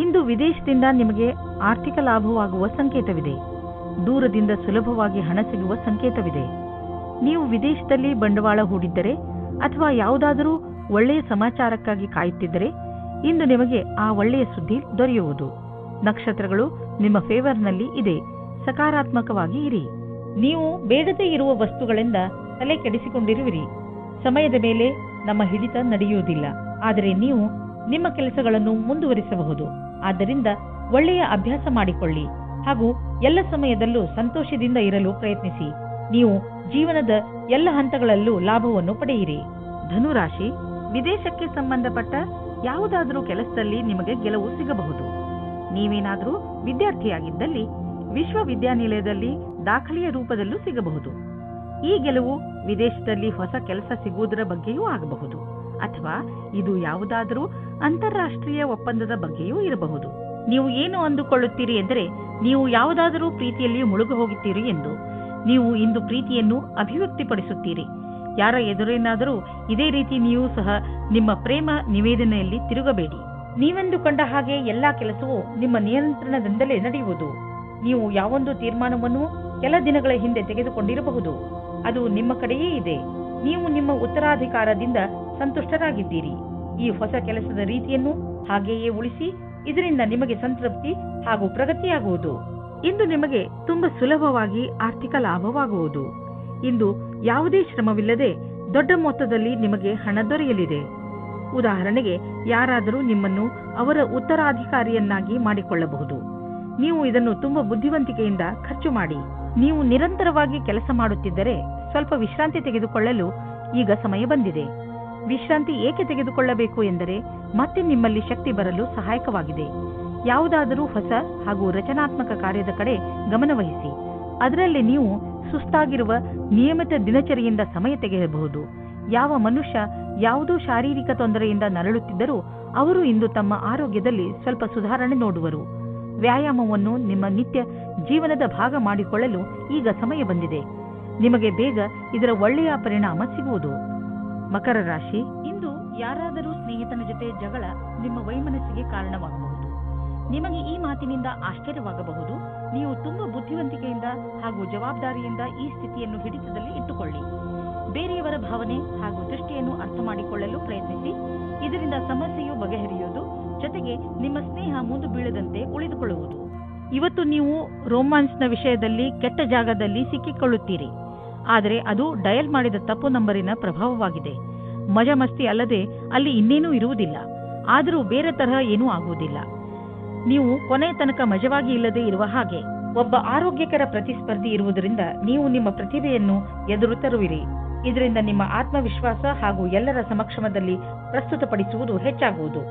[SPEAKER 2] ಇಂದು ವಿದೇಶದಿಂದ ನಿಮಗೆ ಆರ್ಥಿಕ ಲಾಭವಾಗುವ ಸಂಕೇತವಿದೆ. ದೂರದಿಂದ ಸುಲಭವಾಗಿ ಹಣ ಸಿಗುವ ಸಂಕೇತವಿದೆ. ನೀವು ವಿದೇಶದಲ್ಲಿ ಬಂಡವಾಳ ಹೂಡಿದ್ದರೆ ಅಥವಾ ಯಾವುದಾದರೂ ಒಳ್ಳೆಯ ಸಮಾಚಾರಕ್ಕಾಗಿ ಕಾಯುತ್ತಿದ್ದರೆ ಇಂದು ನಿಮಗೆ ಆ ಒಳ್ಳೆಯ ಸುದ್ದಿ ದೊರೆಯುವುದು. ನಕ್ಷತ್ರಗಳು ನಿಮ್ಮ ಫೇವರ್ನಲ್ಲಿ ಇದೆ. ಸಕಾರಾತ್ಮಕವಾಗಿ ಇರಿ. ನೀವು ಬೇಡದೇ ಇರುವ ವಸ್ತುಗಳಿಂದ ತಲೆ ಕೆಡಿಸಿಕೊಂಡಿರುವಿರಿ. ಸಮಯದ ಮೇಲೆ ನಮ್ಮ ಹಿಡಿತ ನಡೆಯುವುದಿಲ್ಲ, ಆದರೆ ನೀವು ನಿಮ್ಮ ಕೆಲಸಗಳನ್ನು ಮುಂದುವರಿಸಬಹುದು. ಆದ್ದರಿಂದ ಒಳ್ಳೆಯ ಅಭ್ಯಾಸ ಮಾಡಿಕೊಳ್ಳಿ ಹಾಗೂ ಎಲ್ಲ ಸಮಯದಲ್ಲೂ ಸಂತೋಷದಿಂದ ಇರಲು ಪ್ರಯತ್ನಿಸಿ. ನೀವು ಜೀವನದ ಎಲ್ಲ ಹಂತಗಳಲ್ಲೂ ಲಾಭವನ್ನು ಪಡೆಯಿರಿ. ಧನುರಾಶಿ, ವಿದೇಶಕ್ಕೆ ಸಂಬಂಧಪಟ್ಟ ಯಾವುದಾದರೂ ಕೆಲಸದಲ್ಲಿ ನಿಮಗೆ ಗೆಲುವು ಸಿಗಬಹುದು. ನೀವೇನಾದರೂ ವಿದ್ಯಾರ್ಥಿಯಾಗಿದ್ದಲ್ಲಿ ವಿಶ್ವವಿದ್ಯಾನಿಲಯದಲ್ಲಿ ದಾಖಲೆಯ ರೂಪದಲ್ಲೂ ಸಿಗಬಹುದು. ಈ ಗೆಲುವು ವಿದೇಶದಲ್ಲಿ ಹೊಸ ಕೆಲಸ ಸಿಗುವುದರ ಬಗ್ಗೆಯೂ ಆಗಬಹುದು ಅಥವಾ ಇದು ಯಾವುದಾದರೂ ಅಂತಾರಾಷ್ಟ್ರೀಯ ಒಪ್ಪಂದದ ಬಗ್ಗೆಯೂ ಇರಬಹುದು. ನೀವು ಏನು ಅಂದುಕೊಳ್ಳುತ್ತೀರಿ ಎಂದರೆ ನೀವು ಯಾವುದಾದರೂ ಪ್ರೀತಿಯಲ್ಲಿ ಮುಳುಗು ಹೋಗುತ್ತೀರಿ ಎಂದು. ನೀವು ಇಂದು ಪ್ರೀತಿಯನ್ನು ಅಭಿವ್ಯಕ್ತಿಪಡಿಸುತ್ತೀರಿ. ಯಾರ ಎದುರೇನಾದರೂ ಇದೇ ರೀತಿ ನೀವು ಸಹ ನಿಮ್ಮ ಪ್ರೇಮ ನಿವೇದನೆಯಲ್ಲಿ ತಿರುಗಬೇಡಿ. ನೀವೆಂದುಕೊಂಡ ಹಾಗೆ ಎಲ್ಲಾ ಕೆಲಸವೂ ನಿಮ್ಮ ನಿಯಂತ್ರಣದಿಂದಲೇ ನಡೆಯುವುದು. ನೀವು ಯಾವೊಂದು ತೀರ್ಮಾನವನ್ನು ಕೆಲ ದಿನಗಳ ಹಿಂದೆ ತೆಗೆದುಕೊಂಡಿರಬಹುದು, ಅದು ನಿಮ್ಮ ಕಡೆಯೇ ಇದೆ. ನೀವು ನಿಮ್ಮ ಉತ್ತರಾಧಿಕಾರದಿಂದ ಸಂತುಷ್ಟರಾಗಿದ್ದೀರಿ. ಈ ಹೊಸ ಕೆಲಸದ ರೀತಿಯನ್ನು ಹಾಗೆಯೇ ಉಳಿಸಿ. ಇದರಿಂದ ನಿಮಗೆ ಸಂತೃಪ್ತಿ ಹಾಗೂ ಪ್ರಗತಿಯಾಗುವುದು. ಇಂದು ನಿಮಗೆ ತುಂಬಾ ಸುಲಭವಾಗಿ ಆರ್ಥಿಕ ಲಾಭವಾಗುವುದು. ಇಂದು ಯಾವುದೇ ಶ್ರಮವಿಲ್ಲದೆ ದೊಡ್ಡ ಮೊತ್ತದಲ್ಲಿ ನಿಮಗೆ ಹಣ ದೊರೆಯಲಿದೆ. ಉದಾಹರಣೆಗೆ, ಯಾರಾದರೂ ನಿಮ್ಮನ್ನು ಅವರ ಉತ್ತರಾಧಿಕಾರಿಯನ್ನಾಗಿ ಮಾಡಿಕೊಳ್ಳಬಹುದು. ನೀವು ಇದನ್ನು ತುಂಬಾ ಬುದ್ಧಿವಂತಿಕೆಯಿಂದ ಖರ್ಚು ಮಾಡಿ. ನೀವು ನಿರಂತರವಾಗಿ ಕೆಲಸ ಮಾಡುತ್ತಿದ್ದರೆ ಸ್ವಲ್ಪ ವಿಶ್ರಾಂತಿ ತೆಗೆದುಕೊಳ್ಳಲು ಈಗ ಸಮಯ ಬಂದಿದೆ. ವಿಶ್ರಾಂತಿ ಏಕೆ ತೆಗೆದುಕೊಳ್ಳಬೇಕು ಎಂದರೆ ಮತ್ತೆ ನಿಮ್ಮಲ್ಲಿ ಶಕ್ತಿ ಬರಲು ಸಹಾಯಕವಾಗಿದೆ. ಯಾವುದಾದರೂ ಹೊಸ ಹಾಗೂ ರಚನಾತ್ಮಕ ಕಾರ್ಯದ ಕಡೆ ಗಮನವಹಿಸಿ. ಅದರಲ್ಲಿ ನೀವು ಸುಸ್ತಾಗಿರುವ ನಿಯಮಿತ ದಿನಚರಿಯಿಂದ ಸಮಯ ತೆಗೆಯಬಹುದು. ಯಾವ ಮನುಷ್ಯ ಯಾವುದೋ ಶಾರೀರಿಕ ತೊಂದರೆಯಿಂದ ನರಳುತ್ತಿದ್ದರೂ ಅವರು ಇಂದು ತಮ್ಮ ಆರೋಗ್ಯದಲ್ಲಿ ಸ್ವಲ್ಪ ಸುಧಾರಣೆ ನೋಡುವರು. ವ್ಯಾಯಾಮವನ್ನು ನಿಮ್ಮ ನಿತ್ಯ ಜೀವನದ ಭಾಗ ಮಾಡಿಕೊಳ್ಳಲು ಈಗ ಸಮಯ ಬಂದಿದೆ. ನಿಮಗೆ ಬೇಗ ಇದರ ಒಳ್ಳೆಯ ಪರಿಣಾಮ ಸಿಗುವುದು. ಮಕರ ರಾಶಿ, ಇಂದು ಯಾರಾದರೂ ಸ್ನೇಹಿತನ ಜೊತೆ ಜಗಳ ನಿಮ್ಮ ವೈಮನಸ್ಸಿಗೆ ಕಾರಣವಾಗಬಹುದು. ನಿಮಗೆ ಈ ಮಾತಿನಿಂದ ಆಶ್ಚರ್ಯವಾಗಬಹುದು. ನೀವು ತುಂಬಾ ಬುದ್ಧಿವಂತಿಕೆಯಿಂದ ಹಾಗೂ ಜವಾಬ್ದಾರಿಯಿಂದ ಈ ಸ್ಥಿತಿಯನ್ನು ಹಿಡಿತದಲ್ಲಿ ಇಟ್ಟುಕೊಳ್ಳಿ. ಬೇರೆಯವರ ಭಾವನೆ ಹಾಗೂ ದೃಷ್ಟಿಯನ್ನು ಅರ್ಥ ಮಾಡಿಕೊಳ್ಳಲು ಪ್ರಯತ್ನಿಸಿ. ಇದರಿಂದ ಸಮಸ್ಯೆಯು ಬಗೆಹರಿಯುವುದು, ಜೊತೆಗೆ ನಿಮ್ಮ ಸ್ನೇಹ ಮುಂದೆ ಬೀಳದಂತೆ ಉಳಿದುಕೊಳ್ಳುವುದು. ಇವತ್ತು ನೀವು ರೋಮಾನ್ಸ್ನ ವಿಷಯದಲ್ಲಿ ಕೆಟ್ಟ ಜಾಗದಲ್ಲಿ ಸಿಕ್ಕಿಕೊಳ್ಳುತ್ತೀರಿ. ಆದರೆ ಅದು ಡಯಲ್ ಮಾಡಿದ ತಪ್ಪು ನಂಬರಿನ ಪ್ರಭಾವವಾಗಿದೆ. ಮಜಾ ಮಸ್ತಿ ಅಲ್ಲದೆ ಅಲ್ಲಿ ಇನ್ನೇನೂ ಇರುವುದಿಲ್ಲ. ಆದರೂ ಬೇರೆ ತರಹ ಏನೂ ಆಗುವುದಿಲ್ಲ. ನೀವು ಕೊನೆಯ ತನಕ ಮಜವಾಗಿ ಇಲ್ಲದೆ ಇರುವ ಹಾಗೆ. ಒಬ್ಬ ಆರೋಗ್ಯಕರ ಪ್ರತಿಸ್ಪರ್ಧಿ ಇರುವುದರಿಂದ ನೀವು ನಿಮ್ಮ ಪ್ರತಿಭೆಯನ್ನು ಎದುರು ತರುವಿರಿ. ಇದರಿಂದ ನಿಮ್ಮ ಆತ್ಮವಿಶ್ವಾಸ ಹಾಗೂ ಎಲ್ಲರ ಸಮಕ್ಷಮದಲ್ಲಿ ಪ್ರಸ್ತುತಪಡಿಸುವುದು ಹೆಚ್ಚಾಗುವುದು.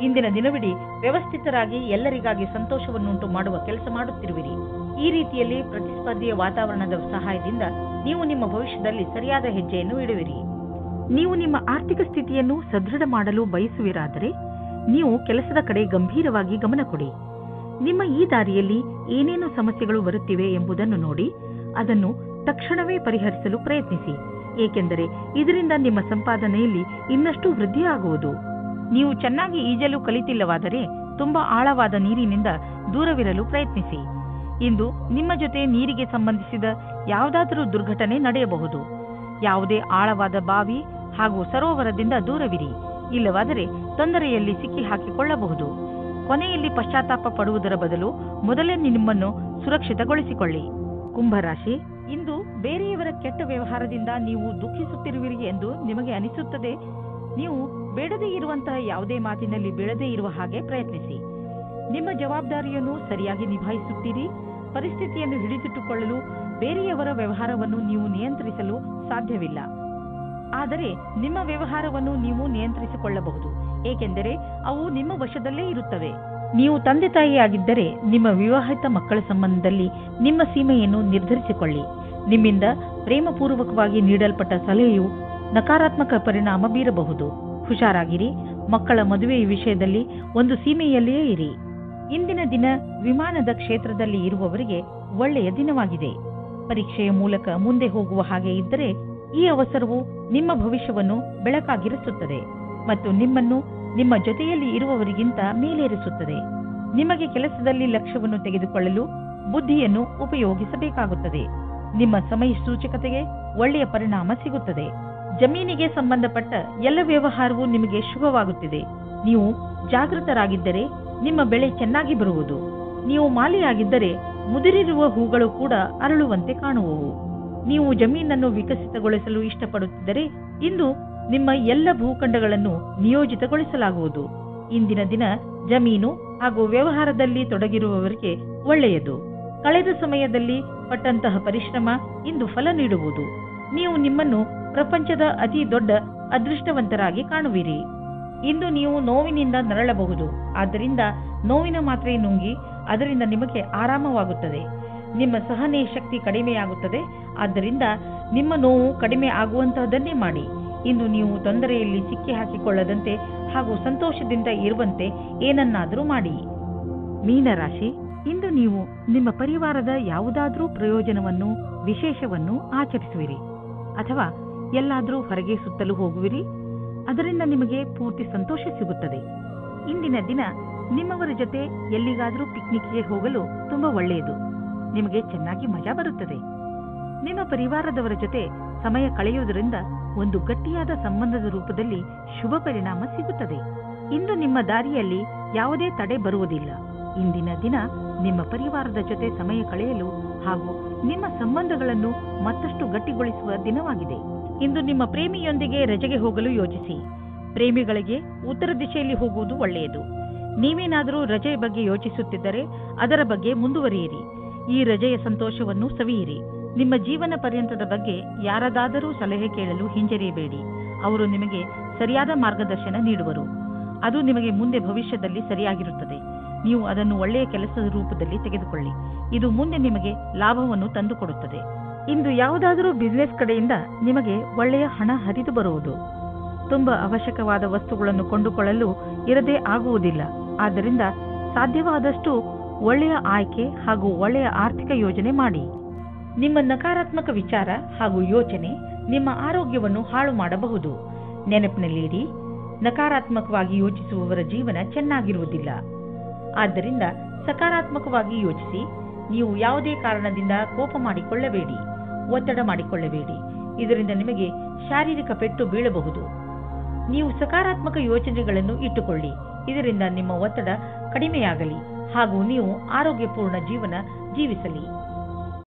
[SPEAKER 2] ಇಂದಿನ ದಿನವಿಡೀ ವ್ಯವಸ್ಥಿತರಾಗಿ ಎಲ್ಲರಿಗಾಗಿ ಸಂತೋಷವನ್ನುಂಟು ಮಾಡುವ ಕೆಲಸ ಮಾಡುತ್ತಿರುವಿರಿ. ಈ ರೀತಿಯಲ್ಲಿ ಪ್ರತಿಸ್ಪರ್ಧಿಯ ವಾತಾವರಣದ ಸಹಾಯದಿಂದ ನೀವು ನಿಮ್ಮ ಭವಿಷ್ಯದಲ್ಲಿ ಸರಿಯಾದ ಹೆಜ್ಜೆಯನ್ನು ಇಡುವಿರಿ. ನೀವು ನಿಮ್ಮ ಆರ್ಥಿಕ ಸ್ಥಿತಿಯನ್ನು ಸದೃಢ ಮಾಡಲು ಬಯಸುವಿರಾದರೆ ನೀವು ಕೆಲಸದ ಕಡೆ ಗಂಭೀರವಾಗಿ ಗಮನ ಕೊಡಿ. ನಿಮ್ಮ ಈ ದಾರಿಯಲ್ಲಿ ಏನೇನು ಸಮಸ್ಯೆಗಳು ಬರುತ್ತಿವೆ ಎಂಬುದನ್ನು ನೋಡಿ ಅದನ್ನು ತಕ್ಷಣವೇ ಪರಿಹರಿಸಲು ಪ್ರಯತ್ನಿಸಿ. ಏಕೆಂದರೆ ಇದರಿಂದ ನಿಮ್ಮ ಸಂಪಾದನೆಯಲ್ಲಿ ಇನ್ನಷ್ಟು ವೃದ್ಧಿಯಾಗುವುದು. ನೀವು ಚೆನ್ನಾಗಿ ಈಜಲು ಕಲಿತಿಲ್ಲವಾದರೆ ತುಂಬಾ ಆಳವಾದ ನೀರಿನಿಂದ ದೂರವಿರಲು ಪ್ರಯತ್ನಿಸಿ. ಇಂದು ನಿಮ್ಮ ಜೊತೆ ನೀರಿಗೆ ಸಂಬಂಧಿಸಿದ ಯಾವುದಾದರೂ ದುರ್ಘಟನೆ ನಡೆಯಬಹುದು. ಯಾವುದೇ ಆಳವಾದ ಬಾವಿ ಹಾಗೂ ಸರೋವರದಿಂದ ದೂರವಿರಿ. ಇಲ್ಲವಾದರೆ ತೊಂದರೆಯಲ್ಲಿ ಸಿಕ್ಕಿ ಹಾಕಿಕೊಳ್ಳಬಹುದು. ಕೊನೆಯಲ್ಲಿ ಪಶ್ಚಾತ್ತಾಪ ಪಡುವುದರ ಬದಲು ಮೊದಲೇ ನಿಮ್ಮನ್ನು ಸುರಕ್ಷಿತಗೊಳಿಸಿಕೊಳ್ಳಿ. ಕುಂಭರಾಶಿ, ಇಂದು ಬೇರೆಯವರ ಕೆಟ್ಟ ವ್ಯವಹಾರದಿಂದ ನೀವು ದುಃಖಿಸುತ್ತಿರುವಿರಿ ಎಂದು ನಿಮಗೆ ಅನಿಸುತ್ತದೆ. ನೀವು ಬೇಡದೇ ಇರುವಂತಹ ಯಾವುದೇ ಮಾತಿನಲ್ಲಿ ಬೀಳದೇ ಇರುವ ಹಾಗೆ ಪ್ರಯತ್ನಿಸಿ. ನಿಮ್ಮ ಜವಾಬ್ದಾರಿಯನ್ನು ಸರಿಯಾಗಿ ನಿಭಾಯಿಸುತ್ತೀರಿ. ಪರಿಸ್ಥಿತಿಯನ್ನು ಹಿಡಿದಿಟ್ಟುಕೊಳ್ಳಲು ಬೇರೆಯವರ ವ್ಯವಹಾರವನ್ನು ನೀವು ನಿಯಂತ್ರಿಸಲು ಸಾಧ್ಯವಿಲ್ಲ. ಆದರೆ ನಿಮ್ಮ ವ್ಯವಹಾರವನ್ನು ನೀವು ನಿಯಂತ್ರಿಸಿಕೊಳ್ಳಬಹುದು, ಏಕೆಂದರೆ ಅವು ನಿಮ್ಮ ವಶದಲ್ಲೇ ಇರುತ್ತವೆ. ನೀವು ತಂದೆ ತಾಯಿಯಾಗಿದ್ದರೆ ನಿಮ್ಮ ವಿವಾಹಿತ ಮಕ್ಕಳ ಸಂಬಂಧದಲ್ಲಿ ನಿಮ್ಮ ಸೀಮೆಯನ್ನು ನಿರ್ಧರಿಸಿಕೊಳ್ಳಿ. ನಿಮ್ಮಿಂದ ಪ್ರೇಮಪೂರ್ವಕವಾಗಿ ನೀಡಲ್ಪಟ್ಟ ಸಲಹೆಯು ನಕಾರಾತ್ಮಕ ಪರಿಣಾಮ ಬೀರಬಹುದು. ಹುಷಾರಾಗಿರಿ. ಮಕ್ಕಳ ಮದುವೆಯ ವಿಷಯದಲ್ಲಿ ಒಂದು ಸೀಮೆಯಲ್ಲಿಯೇ ಇರಿ. ಇಂದಿನ ದಿನ ವಿಮಾನದ ಕ್ಷೇತ್ರದಲ್ಲಿ ಇರುವವರಿಗೆ ಒಳ್ಳೆಯ ದಿನವಾಗಿದೆ. ಪರೀಕ್ಷೆಯ ಮೂಲಕ ಮುಂದೆ ಹೋಗುವ ಹಾಗೆ ಇದ್ದರೆ ಈ ಅವಸರವು ನಿಮ್ಮ ಭವಿಷ್ಯವನ್ನು ಬೆಳಕಾಗಿರಿಸುತ್ತದೆ ಮತ್ತು ನಿಮ್ಮನ್ನು ನಿಮ್ಮ ಜೊತೆಯಲ್ಲಿ ಇರುವವರಿಗಿಂತ ಮೇಲೇರಿಸುತ್ತದೆ. ನಿಮಗೆ ಕೆಲಸದಲ್ಲಿ ಲಕ್ಷ್ಯವನ್ನು ತೆಗೆದುಕೊಳ್ಳಲು ಬುದ್ಧಿಯನ್ನು ಉಪಯೋಗಿಸಬೇಕಾಗುತ್ತದೆ. ನಿಮ್ಮ ಸಮಯ ಸೂಚಕತೆಗೆ ಒಳ್ಳೆಯ ಪರಿಣಾಮ ಸಿಗುತ್ತದೆ. ಜಮೀನಿಗೆ ಸಂಬಂಧಪಟ್ಟ ಎಲ್ಲ ವ್ಯವಹಾರವೂ ನಿಮಗೆ ಶುಭವಾಗುತ್ತಿದೆ. ನೀವು ಜಾಗೃತರಾಗಿದ್ದರೆ ನಿಮ್ಮ ಬೆಳೆ ಚೆನ್ನಾಗಿ ಬರುವುದು. ನೀವು ಮಾಲಿಯಾಗಿದ್ದರೆ ಮುದುರಿರುವ ಹೂಗಳು ಕೂಡ ಅರಳುವಂತೆ ಕಾಣುವವು. ನೀವು ಜಮೀನನ್ನು ವಿಕಸಿತಗೊಳಿಸಲು ಇಷ್ಟಪಡುತ್ತಿದ್ದರೆ ಇಂದು ನಿಮ್ಮ ಎಲ್ಲ ಭೂಖಂಡಗಳನ್ನು ನಿಯೋಜಿತಗೊಳಿಸಲಾಗುವುದು. ಇಂದಿನ ದಿನ ಜಮೀನು ಹಾಗೂ ವ್ಯವಹಾರದಲ್ಲಿ ತೊಡಗಿರುವವರಿಗೆ ಒಳ್ಳೆಯದು. ಕಳೆದ ಸಮಯದಲ್ಲಿ ಪಟ್ಟಂತಹ ಪರಿಶ್ರಮ ಇಂದು ಫಲ ನೀಡುವುದು. ನೀವು ನಿಮ್ಮನ್ನು ಪ್ರಪಂಚದ ಅತಿ ದೊಡ್ಡ ಅದೃಷ್ಟವಂತರಾಗಿ ಕಾಣುವಿರಿ. ಇಂದು ನೀವು ನೋವಿನಿಂದ ನರಳಬಹುದು. ಆದ್ದರಿಂದ ನೋವಿನ ಮಾತ್ರೆ ನುಂಗಿ ಅದರಿಂದ ನಿಮಗೆ ಆರಾಮವಾಗುತ್ತದೆ. ನಿಮ್ಮ ಸಹನೆ ಶಕ್ತಿ ಕಡಿಮೆಯಾಗುತ್ತದೆ. ಆದ್ದರಿಂದ ನಿಮ್ಮ ನೋವು ಕಡಿಮೆ ಆಗುವಂತಹದನ್ನೇ ಮಾಡಿ. ಇಂದು ನೀವು ತೊಂದರೆಯಲ್ಲಿ ಸಿಕ್ಕಿ ಹಾಕಿಕೊಳ್ಳದಂತೆ ಹಾಗೂ ಸಂತೋಷದಿಂದ ಇರುವಂತೆ ಏನನ್ನಾದರೂ ಮಾಡಿ. ಮೀನರಾಶಿ, ಇಂದು ನೀವು ನಿಮ್ಮ ಪರಿವಾರದ ಯಾವುದಾದ್ರೂ ಪ್ರಯೋಜನವನ್ನು ವಿಶೇಷವನ್ನು ಆಚರಿಸುವಿರಿ ಅಥವಾ ಎಲ್ಲಾದರೂ ಹೊರಗೆ ಸುತ್ತಲೂ ಹೋಗುವಿರಿ. ಅದರಿಂದ ನಿಮಗೆ ಪೂರ್ತಿ ಸಂತೋಷ ಸಿಗುತ್ತದೆ. ಇಂದಿನ ದಿನ ನಿಮ್ಮವರ ಜೊತೆ ಎಲ್ಲಿಗಾದರೂ ಪಿಕ್ನಿಕ್ಗೆ ಹೋಗಲು ತುಂಬಾ ಒಳ್ಳೆಯದು. ನಿಮಗೆ ಚೆನ್ನಾಗಿ ಮಜಾ ಬರುತ್ತದೆ. ನಿಮ್ಮ ಪರಿವಾರದವರ ಜೊತೆ ಸಮಯ ಕಳೆಯುವುದರಿಂದ ಒಂದು ಗಟ್ಟಿಯಾದ ಸಂಬಂಧದ ರೂಪದಲ್ಲಿ ಶುಭ ಪರಿಣಾಮ ಸಿಗುತ್ತದೆ. ಇಂದು ನಿಮ್ಮ ದಾರಿಯಲ್ಲಿ ಯಾವುದೇ ತಡೆ ಬರುವುದಿಲ್ಲ. ಇಂದಿನ ದಿನ ನಿಮ್ಮ ಪರಿವಾರದ ಜೊತೆ ಸಮಯ ಕಳೆಯಲು ಹಾಗೂ ನಿಮ್ಮ ಸಂಬಂಧಗಳನ್ನು ಮತ್ತಷ್ಟು ಗಟ್ಟಿಗೊಳಿಸುವ ದಿನವಾಗಿದೆ. ಇಂದು ನಿಮ್ಮ ಪ್ರೇಮಿಯೊಂದಿಗೆ ರಜೆಗೆ ಹೋಗಲು ಯೋಚಿಸಿ. ಪ್ರೇಮಿಗಳಿಗೆ ಉತ್ತರ ದಿಶೆಯಲ್ಲಿ ಹೋಗುವುದು ಒಳ್ಳೆಯದು. ನೀವೇನಾದರೂ ರಜೆಯ ಬಗ್ಗೆ ಯೋಚಿಸುತ್ತಿದ್ದರೆ ಅದರ ಬಗ್ಗೆ ಮುಂದುವರಿಯಿರಿ. ಈ ರಜೆಯ ಸಂತೋಷವನ್ನು ಸವಿಯಿರಿ. ನಿಮ್ಮ ಜೀವನ ಪರ್ಯಂತದ ಬಗ್ಗೆ ಯಾರದಾದರೂ ಸಲಹೆ ಕೇಳಲು ಹಿಂಜರಿಯಬೇಡಿ. ಅವರು ನಿಮಗೆ ಸರಿಯಾದ ಮಾರ್ಗದರ್ಶನ ನೀಡುವರು. ಅದು ನಿಮಗೆ ಮುಂದೆ ಭವಿಷ್ಯದಲ್ಲಿ ಸರಿಯಾಗಿರುತ್ತದೆ. ನೀವು ಅದನ್ನು ಒಳ್ಳೆಯ ಕೆಲಸದ ರೂಪದಲ್ಲಿ ತೆಗೆದುಕೊಳ್ಳಿ. ಇದು ಮುಂದೆ ನಿಮಗೆ ಲಾಭವನ್ನು ತಂದುಕೊಡುತ್ತದೆ. ಇಂದು ಯಾವುದಾದರೂ ಬಿಸಿನೆಸ್ ಕಡೆಯಿಂದ ನಿಮಗೆ ಒಳ್ಳೆಯ ಹಣ ಹರಿದು ಬರುವುದು. ತುಂಬಾ ಅವಶ್ಯಕವಾದ ವಸ್ತುಗಳನ್ನು ಕೊಂಡುಕೊಳ್ಳಲು ಇರದೇ ಆಗುವುದಿಲ್ಲ. ಆದ್ದರಿಂದ ಸಾಧ್ಯವಾದಷ್ಟು ಒಳ್ಳೆಯ ಆಯ್ಕೆ ಹಾಗೂ ಒಳ್ಳೆಯ ಆರ್ಥಿಕ ಯೋಜನೆ ಮಾಡಿ. ನಿಮ್ಮ ನಕಾರಾತ್ಮಕ ವಿಚಾರ ಹಾಗೂ ಯೋಚನೆ ನಿಮ್ಮ ಆರೋಗ್ಯವನ್ನು ಹಾಳು ಮಾಡಬಹುದು. ನೆನಪಿನಲ್ಲಿಡಿ, ನಕಾರಾತ್ಮಕವಾಗಿ ಯೋಚಿಸುವವರ ಜೀವನ ಚೆನ್ನಾಗಿರುವುದಿಲ್ಲ. ಆದ್ದರಿಂದ ಸಕಾರಾತ್ಮಕವಾಗಿ ಯೋಚಿಸಿ. ನೀವು ಯಾವುದೇ ಕಾರಣದಿಂದ ಕೋಪ ಮಾಡಿಕೊಳ್ಳಬೇಡಿ, ಒತ್ತಡ ಮಾಡಿಕೊಳ್ಳಬೇಡಿ. ಇದರಿಂದ ನಿಮಗೆ ಶಾರೀರಿಕ ಪೆಟ್ಟು ಬೀಳಬಹುದು. ನೀವು ಸಕಾರಾತ್ಮಕ ಯೋಚನೆಗಳನ್ನು ಇಟ್ಟುಕೊಳ್ಳಿ. ಇದರಿಂದ ನಿಮ್ಮ ಒತ್ತಡ ಕಡಿಮೆಯಾಗಲಿ ಹಾಗೂ ನೀವು ಆರೋಗ್ಯಪೂರ್ಣ ಜೀವನ ಜೀವಿಸಲಿ.